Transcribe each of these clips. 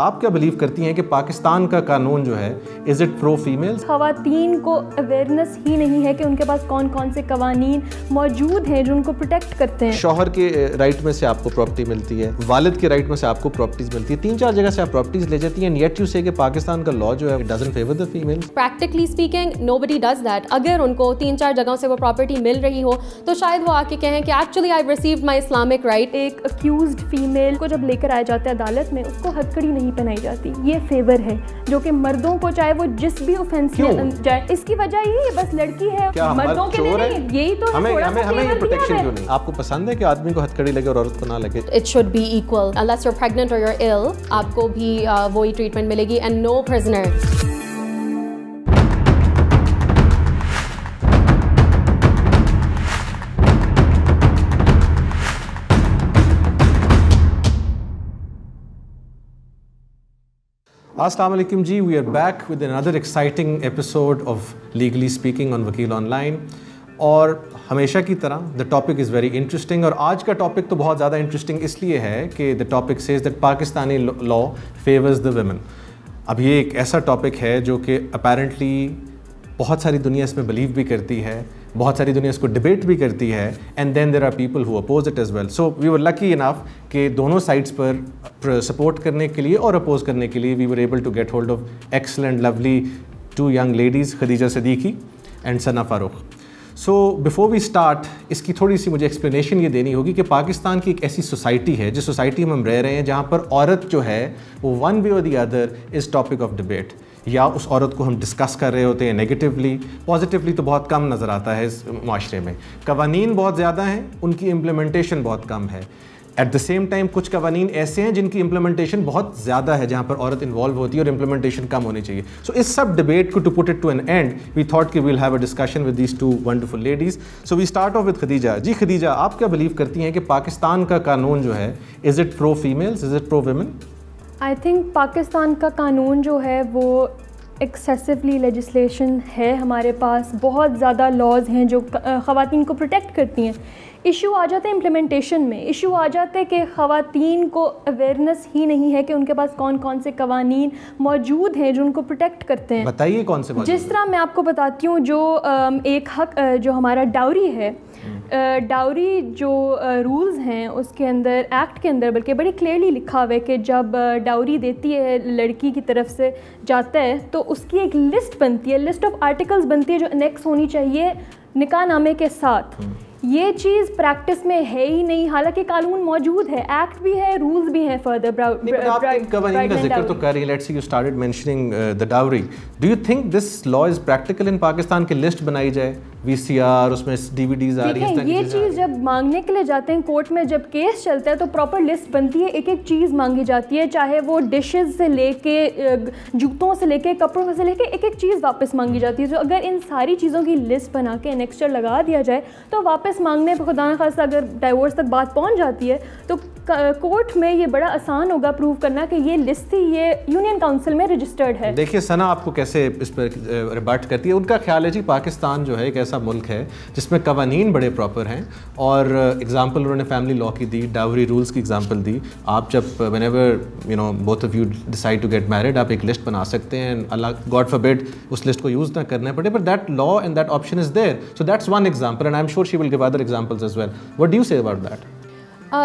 آپ کیا بلیو کرتی ہیں کہ پاکستان کا قانون جو ہے از اٹ پرو فیمیلز؟ خواتین کو اویئرنیس ہی نہیں ہے کہ ان کے پاس کون کون سے قوانین موجود ہیں جو ان کو پروٹیکٹ کرتے ہیں. شوہر کے رائٹ میں سے آپ کو پراپرٹی ملتی ہے, والد کے رائٹ میں سے آپ کو پراپرٹیز ملتی ہے, 3-4 جگہ سے آپ پراپرٹیز لے جاتی ہیں, یٹ یو سے کہ پاکستان کا لا جو ہے doesn't favour the females. Practically speaking nobody does that. اگر ان کو 3-4 جگہوں سے وہ پراپرٹی مل رہی ہو تو شاید وہ آ کے کہیں کہ actually I received my Islamic right. ایک اکیوزڈ فیمیل کو جب لے کر آیا جاتا ہے عدالت میں, اس کو ہتھکڑی نہیں پہنائی جاتی. یہ فیور ہے جو کہ مردوں کو چاہے وہ جس بھی اوفینس میں جائے. اس کی وجہ یہی ہے بس لڑکی ہے, مردوں کے لیے نہیں. یہی تو ہمیں یہ پروٹیکشن کیوں نہیں؟ آپ کو پسند ہے کہ آدمی کو ہتھکڑی لگے اور عورت کو نہ لگے؟ It should be equal. unless you're pregnant or you're ill, آپ کو بھی وہی ٹریٹمنٹ ملے گی. and no prisoner. السلام علیکم جی, we are back with another exciting episode of Legally Speaking on وکیل آن لائن. اور ہمیشہ کی طرح the topic is very interesting, اور آج کا ٹاپک تو بہت زیادہ انٹرسٹنگ اس لیے ہے کہ the topic says that Pakistani law favors the women. اب یہ ایک ایسا ٹاپک ہے جو کہ اپیرنٹلی بہت ساری دنیا اس میں بلیو بھی کرتی ہے, بہت ساری دنیا اس کو ڈبیٹ بھی کرتی ہے, and then there are people who oppose it as well. So we were lucky enough کہ دونوں سائڈس پر سپورٹ کرنے کے لیے اور اپوز کرنے کے لیے we were able to get hold of excellent lovely 2 young ladies, Khadija Siddiqui and Sana Farooq. So before we start, اس کی تھوڑی سی مجھے ایکسپلینیشن یہ دینی ہوگی کہ پاکستان کی ایک ایسی سوسائٹی ہے جس سوسائٹی میں ہم رہ رہے ہیں جہاں پر عورت جو ہے وہ ون وے اور the other is topic of debate. یا اس عورت کو ہم ڈسکس کر رہے ہوتے ہیں نیگیٹیولی, پازیٹیولی تو بہت کم نظر آتا ہے اس معاشرے میں. قوانین بہت زیادہ ہیں, ان کی امپلیمنٹیشن بہت کم ہے. ایٹ دا سیم ٹائم کچھ قوانین ایسے ہیں جن کی امپلیمنٹیشن بہت زیادہ ہے, جہاں پر عورت انوالو ہوتی ہے اور امپلیمنٹیشن کم ہونی چاہیے. سو اس سب ڈبیٹ کو to put it to an end we thought کہ we'll have a discussion with these 2 wonderful ladies. So we start off with Khadija. جی خدیجہ, آپ کیا بلیو کرتی ہیں کہ پاکستان کا قانون جو ہے is it pro females, is it pro women? I think Pakistan کا قانون جو ہے وہ ایکسیسولی لیجسلیشن ہے. ہمارے پاس بہت زیادہ لاز ہیں جو خواتین کو پروٹیکٹ کرتی ہیں. ایشو آ جاتا ہے امپلیمنٹیشن میں. ایشو آ جاتا ہے کہ خواتین کو اویئرنیس ہی نہیں ہے کہ ان کے پاس کون کون سے قوانین موجود ہیں جو ان کو پروٹیکٹ کرتے ہیں. بتائیے کون سے موجود ہیں. جس طرح میں آپ کو بتاتی ہوں, جو ایک حق جو ہمارا ڈاوری ہے, ڈاوری جو رولز ہیں اس کے اندر, ایکٹ کے اندر بلکہ بڑی کلیئرلی لکھا ہوا ہے کہ جب ڈاوری دیتی ہے لڑکی کی طرف سے جاتا ہے تو اس کی ایک لسٹ بنتی ہے, لسٹ آف آرٹیکلز بنتی ہے جو انیکس ہونی چاہیے نکاح نامے کے ساتھ. یہ چیز پریکٹس میں ہے ہی نہیں, حالانکہ قانون موجود ہے, ایکٹ بھی ہے, رولز بھی ہیں. فردر قوانین کا ذکر تو کر رہی ہیں. Let's see you started mentioning the dowry. Do you think this law is practical ان پاکستان کی لسٹ بنائی جائے, وی سی آر, اس میں DVDs آ رہی ہیں. یہ چیز جب مانگنے کے لیے جاتے ہیں کورٹ میں, جب کیس چلتا ہے تو پراپر لسٹ بنتی ہے, ایک ایک چیز مانگی جاتی ہے, چاہے وہ ڈشز سے لے کے جوتوں سے لے کے کپڑوں سے لے کے ایک ایک چیز واپس مانگی جاتی ہے. تو اگر ان ساری چیزوں کی لسٹ بنا کے انیکسچر لگا دیا جائے تو واپس مانگنے پہ خدا نخواستہ اگر ڈائیورس تک بات پہنچ جاتی ہے تو کورٹ میں یہ بڑا آسان ہوگا پروو کرنا کہ یہ لسٹ تھی, یہ یونین کاؤنسل میں رجسٹرڈ ہے. دیکھیے ثنا آپ کو کیسے اس پر ریبٹ کرتی ہے. ان کا خیال ہے جی پاکستان جو ہے ایک ایسا ملک ہے جس میں قوانین بڑے پراپر ہیں, اور اگزامپل انہوں نے فیملی لا کی دی, ڈاوری رولز کی اگزامپل دی. آپ جب whenever you know both of you decide to get married, آپ ایک لسٹ بنا سکتے ہیں, اللہ گاڈ فاربڈ اس لسٹ کو یوز نہ کرنا پڑے, but that law and that option is there. So that's one example and I am sure she will give other examples as well. What do you say about that?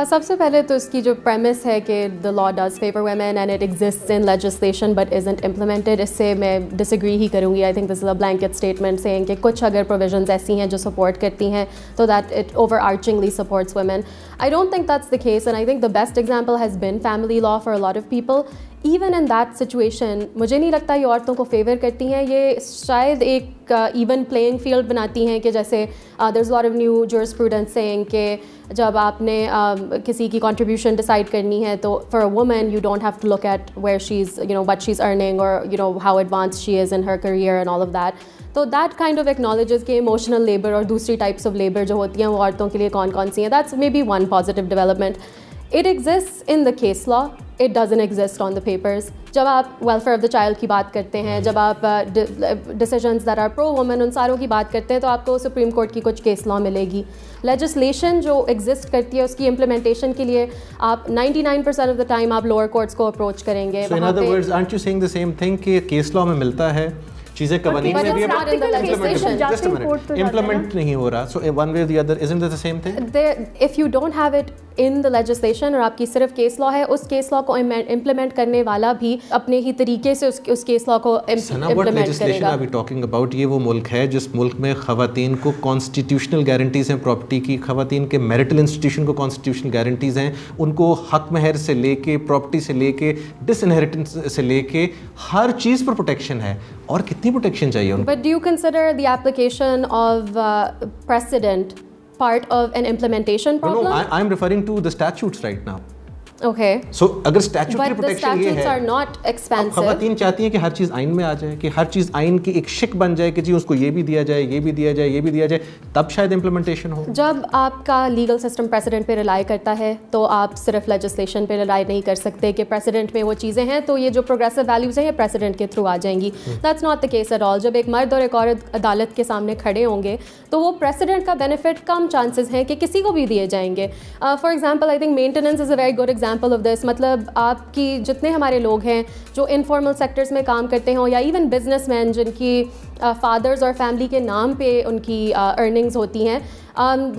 سب سے پہلے تو اس کی جو پریمس ہے کہ the law does favor women and it exists in legislation but isn't implemented, اس سے میں ڈس ایگری ہی کروں گی. I think this is a blanket statement saying کہ کچھ اگر provisions ایسی ہیں جو سپورٹ کرتی ہیں تو that it overarchingly supports women. I don't think that's the case, and I think the best example has been family law for a lot of people. Even in that situation مجھے نہیں لگتا یہ عورتوں کو fever کرتی ہیں. یہ شاید ایک ایون پلینگ فیلڈ بناتی ہیں کہ جیسے there is lot of new jurisprudence seeing کہ جب آپ نے کسی کی کنٹریبیوشن ڈیسائڈ کرنی ہے تو for a woman you don't have to look at where she is you know what she is earning اور you know how advance she is in her career and all of that. تو that kind of acknowledges کہ emotional labour اور دوسری types of labour جو ہوتی ہیں وہ عورتوں کے لیے کون کون سی ہیں. That's maybe one positive development. It exists in the case law, it doesn't exist on the papers. جب آپ ویلفیئر آف دا چائلڈ کی بات کرتے ہیں, جب آپ decisions that are pro woman ان ساروں کی بات کرتے ہیں, تو آپ کو سپریم کورٹ کی کچھ کیس لا ملے گی. لیجسلیشن جو ایگزسٹ کرتی ہے اس کی امپلیمنٹیشن کے لیے آپ 99% آف دا ٹائم آپ لوور کورٹس کو اپروچ کریں گے. So in other words, aren't you saying the same thing کہ کیس لا میں ملتا ہے, چیزیں قوانین میں بھی امپلیمنٹ نہیں ہو رہا, so one way or the other isn't that the same thing? If you don't have it in the legislation اور آپ کی صرف کیس لا ہے, اس کیس لا کو امپلیمنٹ کرنے والا بھی اپنے ہی طریقے سے اس کیس لا کو امپلیمنٹ کرے گا. ابھی ٹاکنگ اباؤٹ یہ وہ ملک ہے جس ملک میں خواتین کو کانسٹیٹیوشنل گارنٹیز ہیں پراپرٹی کی, خواتین کے میرٹل انسٹیٹیوشن کو کانسٹیٹیوشنل گارنٹیز ہیں, ان کو حق مہر سے لے کے پراپرٹی سے لے کے ڈس انہیریٹنس سے لے کے ہر چیز پر پروٹیکشن ہے. اور کتنی پروٹیکشن چاہیے ان کو؟ But do you consider the application of precedent part of an implementation problem? No, I'm referring to the statutes right now. Okay. So اگر اسٹیچوٹ کی But the پروٹیکشن یہ statutes ہے, are not expansive. خواتین چاہتی ہیں کہ ہر چیز آئین میں آ جائے, کہ ہر چیز آئین کی ایک شک بن جائے کہ جی اس کو یہ بھی دیا جائے, یہ بھی دیا جائے, یہ بھی دیا جائے, تب شاید امپلیمنٹیشن ہو. جب آپ کا لیگل سسٹم پریسیڈنٹ پہ ریلائی کرتا ہے تو آپ صرف لیجسلیشن پہ ریلائی نہیں کر سکتے کہ پریسیڈنٹ میں وہ چیزیں ہیں تو یہ جو پروگریسو ویلیوز ہیں یہ پریسیڈنٹ کے تھرو آ جائیں گی. That's not the case at all. جب ایک مرد اور ایک عورت عدالت کے سامنے کھڑے ہوں گے تو وہ پریسیڈنٹ کا بینیفٹ کم چانسز ہیں کہ کسی کو بھی دیے جائیں گے. For example I think maintenance is a very good example of this. مطلب آپ کی جتنے ہمارے لوگ ہیں جو انفارمل سیکٹرز میں کام کرتے ہوں یا ایون بزنس مین جن کی فادرز اور فیملی کے نام پہ ان کی ارننگز ہوتی ہیں,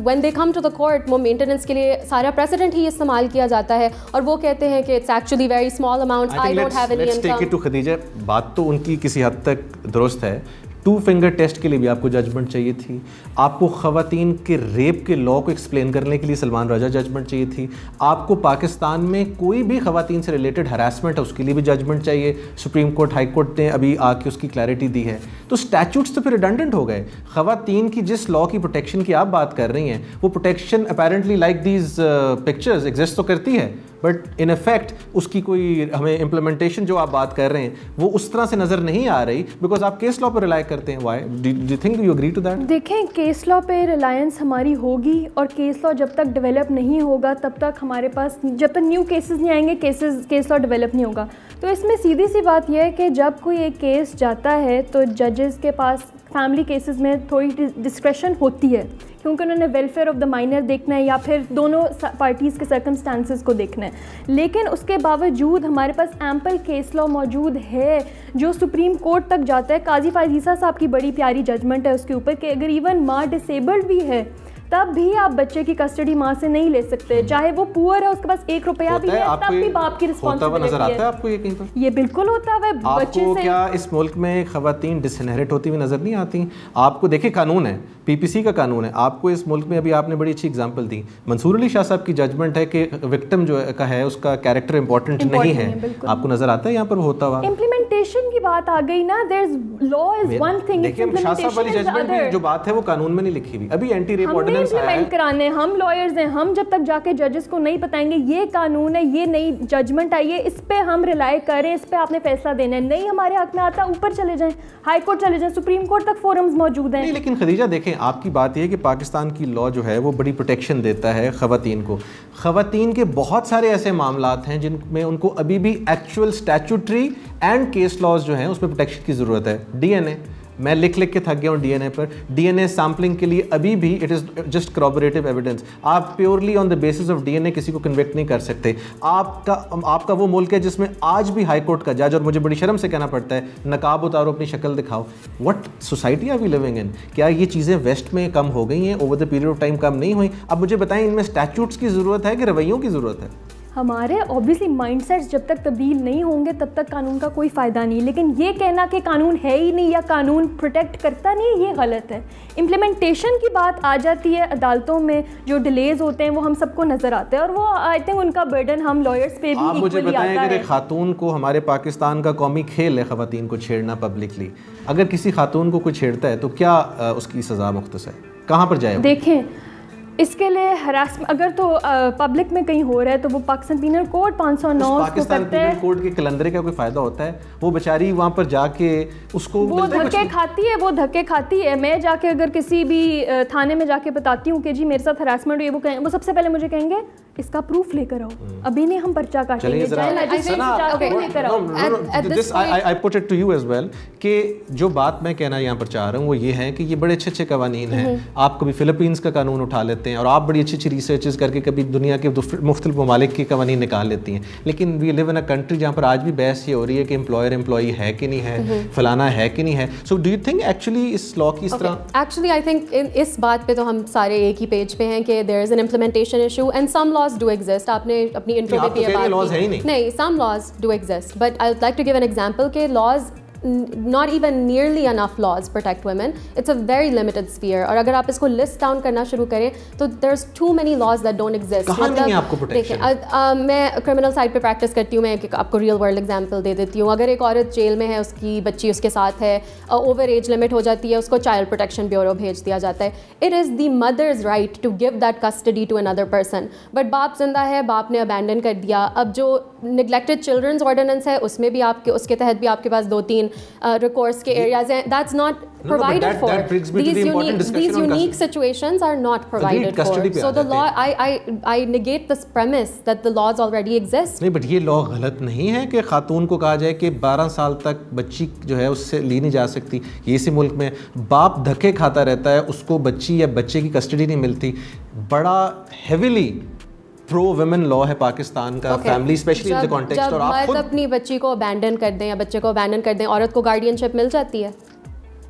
when they come to the court وہ مینٹیننس کے لیے سارا پریسیڈنٹ ہی استعمال کیا جاتا ہے اور وہ کہتے ہیں کہ it's actually very small amount, I don't have any income. Let's take it to Khadija. بات تو ان کی کسی حد تک درست ہے. 2 فنگر ٹیسٹ کے لیے بھی آپ کو ججمنٹ چاہیے تھی, آپ کو خواتین کے ریپ کے لا کو ایکسپلین کرنے کے لیے سلمان راجہ ججمنٹ چاہیے تھی, آپ کو پاکستان میں کوئی بھی خواتین سے ریلیٹڈ ہراسمنٹ ہے اس کے لیے بھی ججمنٹ چاہیے. سپریم کورٹ, ہائی کورٹ نے ابھی آ کے اس کی کلیئرٹی دی ہے. تو اسٹیچوٹس تو پھر ریڈنڈنٹ ہو گئے. خواتین کی جس لا کی پروٹیکشن کی آپ بات کر رہی ہیں وہ protection apparently like these pictures exist تو کرتی ہے, بٹ ان افیکٹ اس کی کوئی ہمیں امپلیمنٹیشن جو آپ بات کر رہے ہیں وہ اس طرح سے نظر نہیں آ رہی, بیکاز آپ کیس لا پر ریلائی کرتے ہیں. Why do you think you agree to that? دیکھیں, کیس لا پہ ریلائنس ہماری ہوگی اور کیس لا جب تک ڈیولپ نہیں ہوگا تب تک ہمارے پاس, جب تک نیو کیسز نہیں آئیں گے کیس لا ڈیولپ نہیں ہوگا. تو اس میں سیدھی سی بات یہ ہے کہ جب کوئی ایک کیس جاتا ہے تو ججز کے پاس فیملی کیسز میں تھوڑی ڈسکریشن ہوتی ہے کیونکہ انہوں نے ویلفیئر آف دا مائنر دیکھنا ہے یا پھر دونوں پارٹیز کے سرکمسٹانسز کو دیکھنا ہے. لیکن اس کے باوجود ہمارے پاس ایمپل کیس لا موجود ہے جو سپریم کورٹ تک جاتا ہے. قاضی فائز عیسیٰ صاحب کی بڑی پیاری ججمنٹ ہے اس کے اوپر کہ اگر ایون ماں ڈسیبلڈ بھی ہے تب بھی آپ بچے کی کسٹڈی ماں سے نہیں لے سکتے, چاہے وہ پور ہے, اس کے پاس 1 روپیہ بھی ہے, تب بھی باپ کی رسپانسبلٹی ہے. آپ کو یہ کہیں پر یہ بالکل ہوتا ہے. آپ کو کیا اس ملک میں خواتین ڈس انہیریٹ ہوتی ہوئی نظر نہیں آتی؟ آپ کو دیکھیں قانون ہے, پی پی سی کا قانون ہے. آپ کو اس ملک میں ابھی آپ نے بڑی اچھی اگزامپل دی, منصور علی شاہ صاحب کی ججمنٹ ہے کہ وکٹم جو کا ہے اس کا کیریکٹر امپورٹنٹ نہیں ہے. آپ کو نظر آتا ہے یہاں پر ہوتا ہوا؟ امپلیمنٹیشن کی بات آ گئی نا, دیر از لا از ون تھنگ, دیکھیں شاہ صاحب والی ججمنٹ میں جو بات ہے وہ قانون میں نہیں لکھی ہوئی. ابھی اینٹی ریپ آرڈیننس ہے, ہم لائرز ہیں, ہم جب تک جا کے ججز کو نہیں بتائیں گے یہ قانون ہے, یہ نئی ججمنٹ آئی ہے, اس پہ ہم ریلائی کریں, اس پہ آپ نے فیصلہ دینا ہے. نہیں ہمارے حق میں آتا اوپر چلے جائیں, ہائی کورٹ چلے جائیں, سپریم کورٹ تک فورمز موجود ہیں. لیکن خدیجہ دیکھیں آپ کی بات یہ ہے کہ پاکستان کی لا جو ہے وہ بڑی پروٹیکشن دیتا ہے خواتین کو. خواتین کے بہت سارے ایسے معاملات ہیں جن میں ان کو ابھی بھی actual statutory and case laws جو ہیں اس میں پروٹیکشن کی ضرورت ہے. ڈی این اے, میں لکھ کے تھک گیا ہوں ڈی این اے پر. ڈی این اے سیمپلنگ کے لیے ابھی بھی it is just corroborative evidence. آپ purely on the basis of D N A کسی کو کنوکٹ نہیں کر سکتے. آپ کا وہ ملک ہے جس میں آج بھی ہائی کورٹ کا جج, اور مجھے بڑی شرم سے کہنا پڑتا ہے, نقاب اتارو اپنی شکل دکھاؤ. What society are we living in? کیا یہ چیزیں ویسٹ میں کم ہو گئی ہیں, over the period of time کم نہیں ہوئی؟ اب مجھے بتائیں ان میں اسٹیچوٹس کی ضرورت ہے کہ رویوں کی ضرورت ہے؟ ہمارے اوبیسلی مائنڈ سیٹس جب تک تبدیل نہیں ہوں گے تب تک قانون کا کوئی فائدہ نہیں. لیکن یہ کہنا کہ قانون ہے ہی نہیں یا قانون پروٹیکٹ کرتا نہیں, یہ غلط ہے. امپلیمنٹیشن کی بات آ جاتی ہے, عدالتوں میں جو ڈیلیز ہوتے ہیں وہ ہم سب کو نظر آتے ہیں, اور وہ آئی تھنک ان کا برڈن ہم لائرس پہ بھی آپ مجھے بتائیں آتا کہ ہے. خاتون کو, ہمارے پاکستان کا قومی کھیل ہے خواتین کو چھیڑنا پبلکلی, اگر کسی خاتون کو کوئی چھیڑتا ہے تو کیا اس کی سزا مختص ہے, کہاں پر جائے؟ دیکھیں اس کے لیے ہراسمنٹ اگر تو پبلک میں کہیں ہو رہا ہے تو وہ Pakistan penal code 509 Pakistan penal code کے کلندرے کا کوئی فائدہ ہوتا ہے؟ وہ بیچاری وہاں پر جا کے اس کو وہ دھکے کھاتی ہے. میں جا کے اگر کسی بھی تھانے میں جا کے بتاتی ہوں کہ جی میرے ساتھ ہراسمنٹ ہوئی, وہ سب سے پہلے مجھے کہیں گے اس کا پروف لے کر آؤ, ابھی نہیں ہم پرچہ کاٹیں گے, I put it to you as well کہ جو بات میں کہنا یہاں پر چاہ رہا ہوں وہ یہ ہے کہ یہ بڑے اچھے اچھے قوانین ہیں, آپ کبھی فلپینس کا قانون اٹھا لیتے ہیں اور آپ بڑی اچھی اچھی ریسرچز کر کے کبھی دنیا کے مختلف ممالک کے قوانین نکال لیتی ہیں, لیکن وی لیو ان اے کنٹری جہاں پر آج بھی بحث یہ ہو رہی ہے کہ امپلائر امپلائی ہے کہ نہیں ہے, فلانا ہے کہ نہیں ہے. So do you think actually اس لا کی اس طرح, ایکچولی آئی تھنک اس بات پہ تو ہم سارے ایک ہی پیج پہ ہیں کہ there is an implementation issue and some laws do exist. آپ نے اپنی انٹرو میں بھی یہ بات کی, نہیں some laws do exist, but I would like to give an example کہ laws not even nearly enough laws protect women. It's a very limited sphere. اور اگر آپ اس کو list down کرنا شروع کریں تو there's too many laws that don't exist. کہاں نہیں ہے آپ کو protection؟ میں criminal side پہ practice کرتی ہوں, میں آپ کو real world example دے دیتی ہوں. اگر ایک عورت جیل میں ہے, اس کی بچی اس کے ساتھ ہے, over age limit ہو جاتی ہے, اس کو child protection bureau بھیج دیا جاتا ہے. It is the mother's right to give that custody to another person. But باپ زندہ ہے, باپ نے abandon کر دیا. اب جو neglected children's ordinance ہے اس میں بھی آپ کے, اس کے تحت بھی آپ کے پاس 2-3 recourse کے areas ہیں. That's not provided for. These unique situations are not provided for. So the law, I negate this premise that the laws already exist. نہیں, but یہ law غلط نہیں ہے کہ خاتون کو کہا جائے کہ 12 سال تک بچی جو ہے اس سے لی نہیں جا سکتی. یہ اسی ملک میں باپ دھکے کھاتا رہتا ہے, اس کو بچی یا بچے کی کسٹڈی نہیں ملتی. بڑا ہیویلی پرو ویمن لا ہے پاکستان کا, family specially in the context. اور آپ خود اپنی بچی کو ابینڈن کر دیں یا بچے کو ابینڈن کر دیں, عورت کو گارڈین شپ مل جاتی ہے.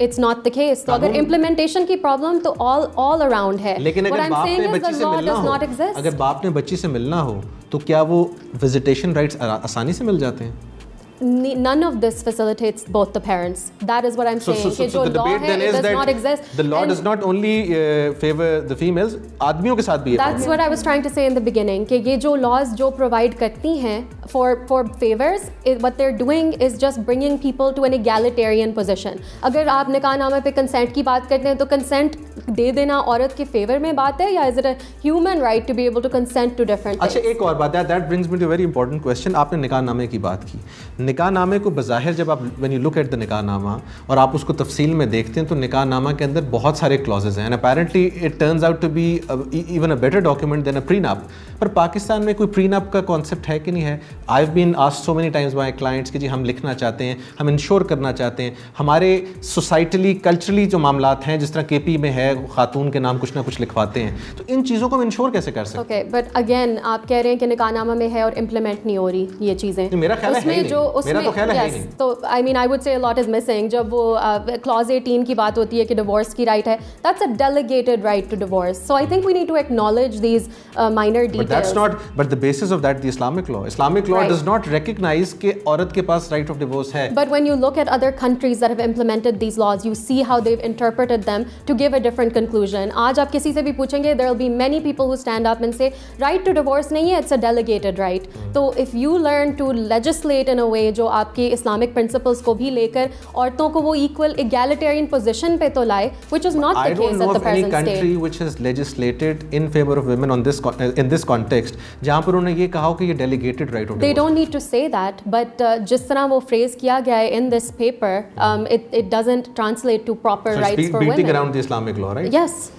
It's not the case. تو اگر implementation کی problem تو all around ہے. لیکن اگر باپ نے بچی سے ملنا ہو, اگر باپ نے بچی سے ملنا ہو تو کیا وہ وزیٹیشن رائٹس آسانی سے مل جاتے ہیں؟ None of this facilitates both the parents. That is what I'm saying. کہ جو law ہے, it does not exist. The law does not only favor the females, آدمیوں کے ساتھ بھی ہے. That's what I was trying to say in the beginning کہ یہ جو laws جو provide کرتی ہیں for favors, what they're doing is just bringing people to an egalitarian position. اگر آپ نکاح نامے پہ consent کی بات کرتے ہیں تو consent دے دینا عورت کے فیور میں بات ہے, یا is it a human right to be able to consent to different things? اچھا, ایک اور بات ہے, that brings me to a very important question. آپ نے نکاح نامے کی بات کی. نکاح نامے کو بظاہر جب آپ when you look at the نکاح نامہ اور آپ اس کو تفصیل میں دیکھتے ہیں تو نکاح نامہ کے اندر بہت سارے clauses ہیں, and apparently it turns out to be even a better document than a prenup. پر پاکستان میں کوئی prenup کا concept ہے کہ نہیں ہے؟ I've been asked so many times by clients کہ جی ہم لکھنا چاہتے ہیں, ہم انشور کرنا چاہتے ہیں, ہمارے سوسائٹلی کلچرلی جو معاملات ہیں جس طرح کے پی میں ہے خاتون کے نام کچھ نہ کچھ لکھواتے ہیں, تو ان چیزوں کو ہم انشور کیسے کر سکتے ہیں؟ Okay, but again آپ کہہ رہے ہیں کہ نکاح نامہ میں ہے اور implement نہیں ہو رہی یہ چیزیں. میرا خیال ہے تو I mean I would say a lot is missing. جب وہ clause 18 کی بات ہوتی ہے کہ divorce کی right ہے, that's a delegated right to divorce. So I think we need to acknowledge these minor details. But that's not, but the basis of that the Islamic law. Islamic law does not recognize کہ عورت کے پاس right of divorce ہے. But when you look at other countries that have implemented these laws, you see how they've interpreted them to give a different conclusion. آج آپ کسی سے بھی پوچھیں گے, there will be many people who stand up and say right to divorce نہیں ہے, it's a delegated right. So if you learn to legislate in a way جو آپ کے اسلامک پرنسپلس کو بھی لے کر عورتوں کو وہ ایکول ایگیلیٹیرین پوزیشن پہ تو لائے, which is not the case at the present state. I don't know of any country which has legislated in favor of women on this in this context جہاں پر انہوں نے یہ کہا ہو کہ یہ delegated right of divorce. They don't need to say that, but جس طرح وہ phrase کیا گیا ہے in this paper, it doesn't translate to proper rights for women. Beating around the Islamic law, right? Yes.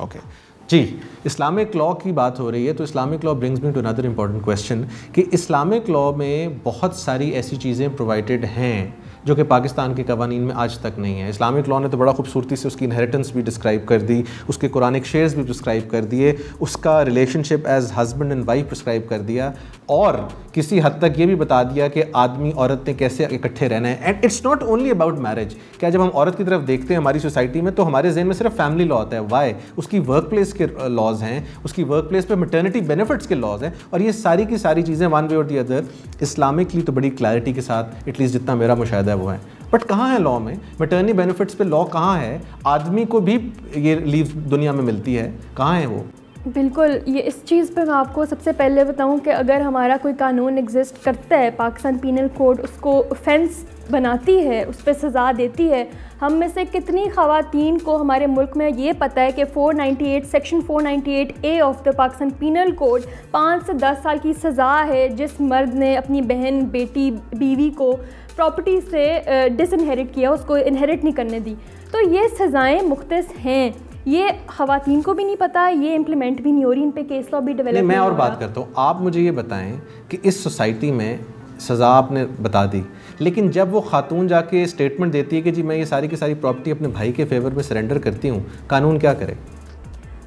Okay. جی, Islamic law کی بات ہو رہی ہے تو Islamic law brings me to another important question کہ اسلامک لاء میں بہت ساری ایسی چیزیں پرووائڈڈ ہیں جو کہ پاکستان کے قوانین میں آج تک نہیں ہے. اسلامک لاء نے تو بڑا خوبصورتی سے اس کی انہیریٹنس بھی ڈسکرائب کر دی, اس کے قرآنک شیئرز بھی ڈسکرائب کر دیے, اس کا relation ship as husband and wife prescribe کر دیا, اور کسی حد تک یہ بھی بتا دیا کہ آدمی عورت نے کیسے اکٹھے رہنا ہے. And it's not only about marriage. کیا جب ہم عورت کی طرف دیکھتے ہیں ہماری سوسائٹی میں تو ہمارے ذہن میں صرف فیملی لاء آتا ہے. وائی؟ اس کی ورک پلیس کے لاز ہیں, اس کی ورک پلیس پہ میٹرنٹی بینیفٹس کے لاز ہیں, اور یہ ساری کی ساری چیزیں ون وے اور دی ادر اسلامکلی تو بڑی کلیئرٹی کے ساتھ ایٹ لیسٹ جتنا میرا مشاہدہ ہے وہ ہیں. بٹ کہاں ہے لاء میں میٹرنی بینیفٹس پہ لاء کہاں ہے؟ آدمی کو بھی یہ لیو دنیا میں ملتی ہے, کہاں ہے وہ؟ بالکل, یہ اس چیز پہ میں آپ کو سب سے پہلے بتاؤں کہ اگر ہمارا کوئی قانون ایگزسٹ کرتا ہے, پاکستان پینل کوڈ اس کو اوفینس بناتی ہے, اس پہ سزا دیتی ہے, ہم میں سے کتنی خواتین کو ہمارے ملک میں یہ پتہ ہے کہ 498 section 498A of the Pakistan penal code 5 سے 10 سال کی سزا ہے جس مرد نے اپنی بہن, بیٹی, بیوی کو پراپرٹی سے ڈس انہیرٹ کیا, اس کو انہیرٹ نہیں کرنے دی. تو یہ سزائیں مختص ہیں. یہ خواتین کو بھی نہیں پتہ, یہ امپلیمنٹ بھی نہیں ہو رہی, ان پہ کیس لا بھی ڈیولپ نہیں. میں اور بات کرتا ہوں, آپ مجھے یہ بتائیں کہ اس سوسائٹی میں سزا آپ نے بتا دی, لیکن جب وہ خاتون جا کے اسٹیٹمنٹ دیتی ہے کہ جی میں یہ ساری کی ساری پراپرٹی اپنے بھائی کے فیور میں سرنڈر کرتی ہوں, قانون کیا کرے؟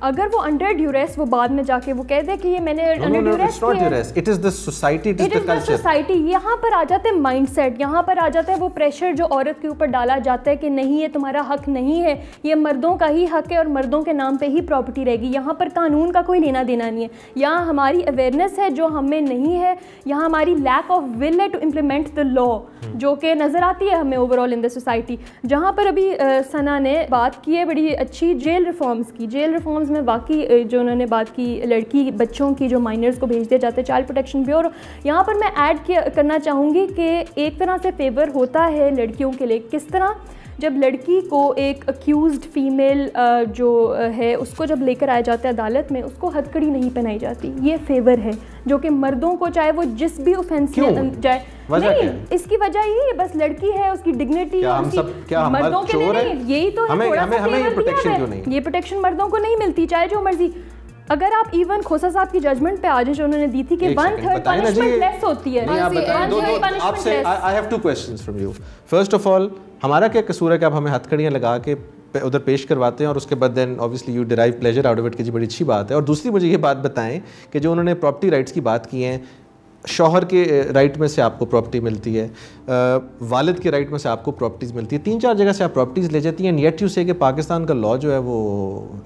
اگر وہ انڈر ڈیوریس وہ بعد میں جا کے وہ کہہ دے کہ یہ میں نے انڈر ڈیوریس کیا ہے, it is the society, it is the culture. Society, یہاں پر آ جاتے ہیں مائنڈ سیٹ, یہاں پر آ جاتا ہے وہ پریشر جو عورت کے اوپر ڈالا جاتا ہے کہ نہیں یہ تمہارا حق نہیں ہے, یہ مردوں کا ہی حق ہے اور مردوں کے نام پہ ہی پراپرٹی رہے گی. یہاں پر قانون کا کوئی لینا دینا نہیں ہے, یہاں ہماری اویئرنیس ہے جو ہمیں نہیں ہے, یہاں ہماری لیک آف ول ہے ٹو امپلیمنٹ دا لا جو کہ نظر آتی ہے ہمیں over all in the society. جہاں پر ابھی ثنا نے بات کی ہے بڑی اچھی جیل ریفارمز کی, جیل ریفارمز میں واقعی جو انہوں نے بات کی لڑکی بچوں کی جو مائنرز کو بھیج دیا جاتے ہیں چائلڈ پروٹیکشن بیورو, یہاں پر میں ایڈ کرنا چاہوں گی کہ ایک طرح سے فیور ہوتا ہے لڑکیوں کے لیے. کس طرح؟ جب لڑکی کو ایک اکیوزڈ فیمیل جو ہے اس کو جب لے کر آیا جاتا ہے عدالت میں, اس کو ہتھ کڑی نہیں پہنائی جاتی, یہ فیور ہے جو کہ مردوں کو چاہے وہ جس بھی اوفینس میں جائے. نہیں, اس کی وجہ یہ بس لڑکی ہے, اس کی ڈگنیٹی, مردوں کے نہیں, یہی تو یہ پروٹیکشن مردوں کو نہیں ملتی چاہے جو مرضی. اگر آپ ایون کھوسا صاحب کی ججمنٹ پہ آ جائیں جو انہوں نے دی تھی کہ 1/3 پنشمنٹ لیس ہوتی ہے. آپ سے I have two questions from you. First of all, ہمارا کیا قصور ہے کہ آپ ہمیں ہتھ کڑیاں لگا کے ادھر پیش کرواتے ہیں اور اس کے بعد دین obviously you derive pleasure out of it کہ جی بڑی اچھی بات ہے. اور دوسری مجھے یہ بات بتائیں کہ جو انہوں نے پراپرٹی رائٹس کی بات کی ہیں, شوہر کے رائٹ میں سے آپ کو پراپرٹی ملتی ہے, والد کے رائٹ میں سے آپ کو پراپرٹیز ملتی ہے, 3-4 جگہ سے آپ پراپرٹیز لے جاتی ہیں, اینڈ یٹ یو سے کہ پاکستان کا لا جو ہے وہ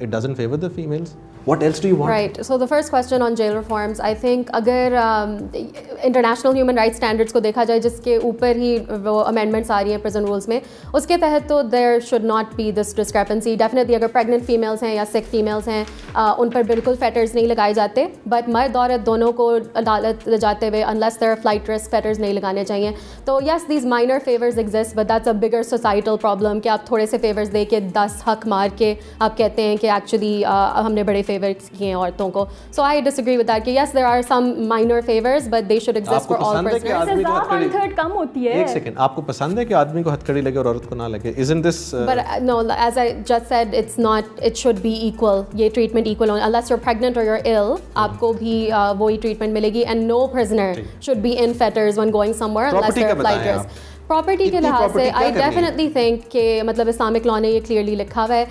it doesn't favour the females. What else do you want? Right. So the first question on jail reforms, I think اگر انٹرنیشنل ہیومن رائٹ اسٹینڈرڈس کو دیکھا جائے جس کے اوپر ہی وہ امینڈمنٹس آ رہی ہیں پریزن رولس میں, اس کے تحت تو there should not be this discrepancy. Definitely اگر پریگننٹ فیمیلس ہیں یا سک فیمیلس ہیں ان پر بالکل فیٹرز نہیں لگائے جاتے, بٹ مرد عورت دونوں کو عدالت لے جاتے ہوئے انلیس دیر فلائٹ رسک فیٹرز نہیں لگانے چاہیے. تو yes these minor favours exist but that's a bigger societal problem کہ آپ تھوڑے سے فیورز دے کے 10 حق مار کے آپ کہتے ہیں کہ ایکچولی ہم نے بڑے فیورز کیے ہیں عورتوں کو. So I disagree with that کہ yes there are some minor favours but they should exist for all persons. سزا 1/3 کم ہوتی ہے. ایک سیکنڈ, آپ کو پسند ہے کہ آدمی کو ہتھ کڑی لگے اور عورت کو نہ لگے؟ Isn't this but no, as I just said, it's not, it should be equal. یہ treatment equal unless you're pregnant or you're ill, آپ کو بھی وہی ٹریٹمنٹ ملے گی. And no prisoner should be in fetters when going somewhere unless they're flight risk. Property کے لحاظ سے آئی ڈیفینیٹلی تھنک کہ مطلب اسلامک لا نے یہ کلیئرلی لکھا ہوا ہے.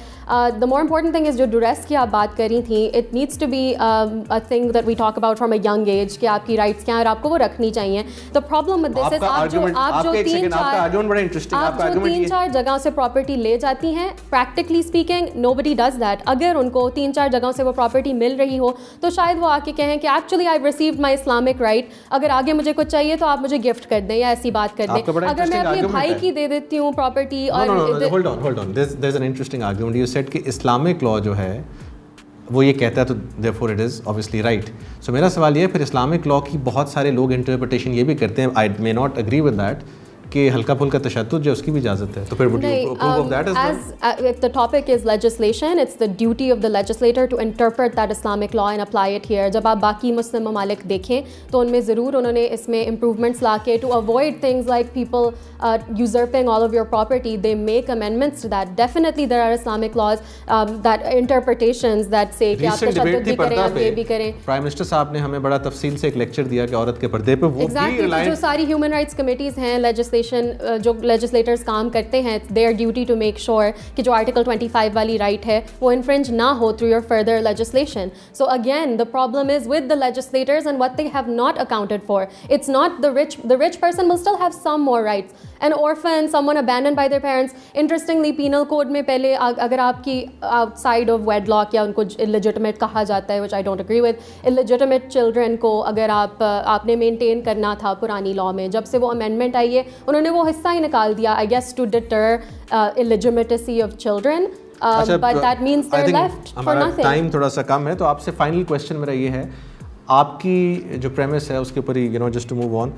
دا مور امپورٹنٹ تھنگ از جو ڈوریس کی آپ بات کر رہی تھیں, it needs to be a thing that we talk about from a young age کہ آپ کی رائٹس کیا ہیں اور آپ کو وہ رکھنی چاہیے. دا پرابلم ود دس از آپ جو 3-4 جگہوں سے پراپرٹی لے جاتی ہیں, practically speaking nobody does that. اگر ان کو 3-4 جگہوں سے وہ پراپرٹی مل رہی ہو تو شاید وہ آ کے کہیں کہ actually I received my Islamic right, اگر آگے مجھے کچھ چاہیے تو آپ مجھے گفٹ کر دیں یا ایسی بات کر دیں. اگر میں اپنے بھائی کی دے دیتی ہوں پراپرٹی اور hold on there's an interesting argument. You said کہ اسلامک لا جو ہے وہ یہ کہتا ہے تو therefore it is obviously right. So میرا سوال یہ ہے پھر اسلامک لا کی بہت سارے لوگ انٹرپریٹیشن یہ بھی کرتے ہیں, I may not agree with that, کہ ہلکا پھلکا تشدد جو اس کی بھی اجازت ہے, تو پھر would you approve of that as well? If the topic is legislation, it's the duty of the legislator to interpret that Islamic law and apply it here. جب آپ باقی مسلم ممالک دیکھیں تو ان میں ضرور انہوں نے اس میں improvements لا کے to avoid things like people usurping all of your property, they make amendments to that. Definitely there are Islamic laws that interpretations that say کہ آپ تشدد بھی کریں, آپ یہ بھی کریں. پرائم منسٹر صاحب نے ہمیں بڑا تفصیل سے ایک لیکچر دیا کہ عورت کے پردے پہ وہ بھی جو ساری ہیومن رائٹس کمیٹیز ہیں, جو لیجسلیٹرز کام کرتے ہیں, their duty to make sure کہ جو آرٹیکل 25 والی رائٹ ہے وہ انفرنج نہ ہو through your further legislation. So again the problem is with the legislators and what they have not accounted for. It's not the rich person will still have some more rights. An orphan, someone abandoned by their parents. Interestingly, penal code میں پہلے اگر آپ کی outside of wedlock یا ان کو illegitimate کہا جاتا ہے, which I don't agree with, illegitimate children کو اگر آپ نے مینٹین کرنا تھا پرانی لاء میں, جب سے وہ امینڈمنٹ آئی ہے انہوں نے وہ حصہ ہی نکال دیا, I guess to deter illegitimacy of children. But that means they're left for nothing. Time تھوڑا سا کم ہے تو آپ سے فائنل کویشچن میرا یہ ہے, آپ کی جو پریمس ہے اس کے اوپر ہی just to move on,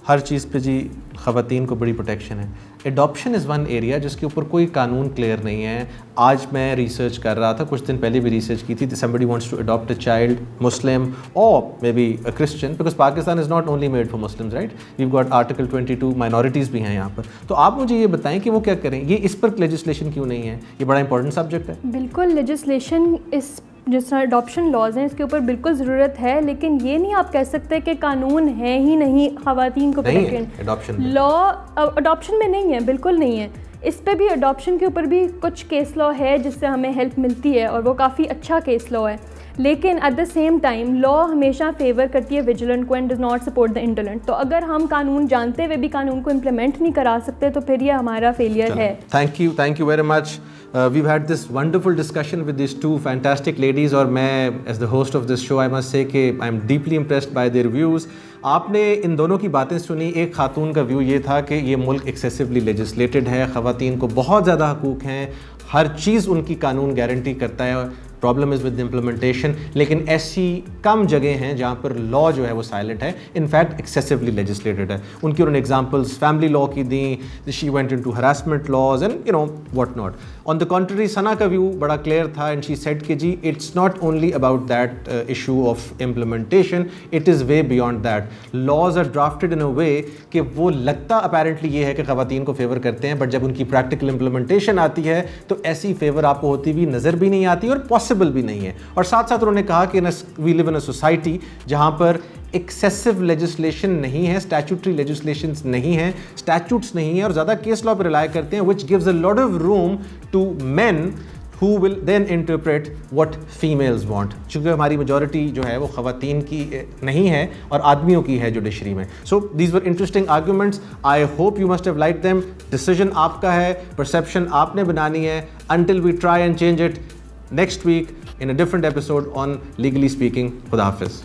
ہر چیز پہ جی خواتین کو بڑی پروٹیکشن ہے. اڈاپشن از ون ایریا جس کے اوپر کوئی قانون کلیئر نہیں ہے. آج میں ریسرچ کر رہا تھا, کچھ دن پہلے بھی ریسرچ کی تھی. somebody wants to adopt a child, Muslim or maybe a Christian, because Pakistan is not only made for Muslims, right? We've got Article 22, minorities بھی ہیں یہاں پر. تو آپ مجھے یہ بتائیں کہ وہ کیا کریں, یہ اس پر لیجسلیشن کیوں نہیں ہے؟ یہ بڑا امپورٹنٹ سبجیکٹ ہے. بالکل لیجسلیشن اس جس طرح اڈاپشن لاز ہیں اس کے اوپر بالکل ضرورت ہے, لیکن یہ نہیں آپ کہہ سکتے کہ قانون ہے ہی نہیں خواتین کو پروٹیکشن. لا اڈاپشن میں نہیں ہے, بالکل نہیں ہے. اس پہ بھی اڈاپشن کے اوپر بھی کچھ کیس لا ہے جس سے ہمیں ہیلپ ملتی ہے اور وہ کافی اچھا کیس لا ہے, لیکن at the same time law ہمیشہ فیور کرتی ہے ویجیلنٹ کو and does not support the indolent. تو اگر ہم قانون جانتے ہوئے بھی قانون کو امپلیمنٹ نہیں کرا سکتے تو پھر یہ ہمارا فیلئر ہے. Thank you very much. We've had this wonderful discussion with these two fantastic ladies, اور میں as the host of this show I must say کہ I'm deeply impressed by their views. آپ نے ان دونوں کی باتیں سنی. ایک خاتون کا ویو یہ تھا کہ یہ ملک ایکسیسولی لیجسلیٹڈ ہے, خواتین کو بہت زیادہ حقوق ہیں, ہر چیز ان کی قانون گارنٹی کرتا ہے, پرابلم از ود امپلیمنٹیشن. لیکن ایسی کم جگہ ہیں جہاں پر لا جو ہے وہ سائلنٹ ہے, ان فیکٹ ایکسیسولی لیجسلیٹڈ ہے. ان کی انہوں نے ایگزامپلس فیملی لا کی دیں, she went into harassment laws and you know what not. On the country Sana کا ویو بڑا کلیئر تھا, اینڈ شی سیڈ کہ جی it's not only about that issue of implementation, it is way beyond that. Laws are drafted in a way کہ وہ لگتا apparently یہ ہے کہ خواتین کو فیور کرتے ہیں, بٹ جب ان کی پریکٹیکل امپلیمنٹیشن آتی ہے تو ایسی فیور آپ کو ہوتی ہوئی نظر بھی نہیں آتی اور پاسبل بھی نہیں ہے. اور ساتھ ساتھ انہوں نے کہا کہ وی لیو ان اے سوسائٹی جہاں پر ایکسیسو لیجسلیشن نہیں ہے, اسٹیچوٹری لیجسلیشنس نہیں ہیں, اسٹیچوٹس نہیں ہیں, اور زیادہ کیس لا پہ ریلائی کرتے ہیں, which gives a lot of room to men who will then interpret what females want. چونکہ ہماری میجورٹی جو ہے وہ خواتین کی نہیں ہے اور آدمیوں کی ہے جوڈیشری میں. So these were interesting arguments. I hope you must have liked them. Decision آپ کا ہے, perception آپ نے بنانی ہے. Until we try and change it next week in a different episode on Legally Speaking. خدا حافظ.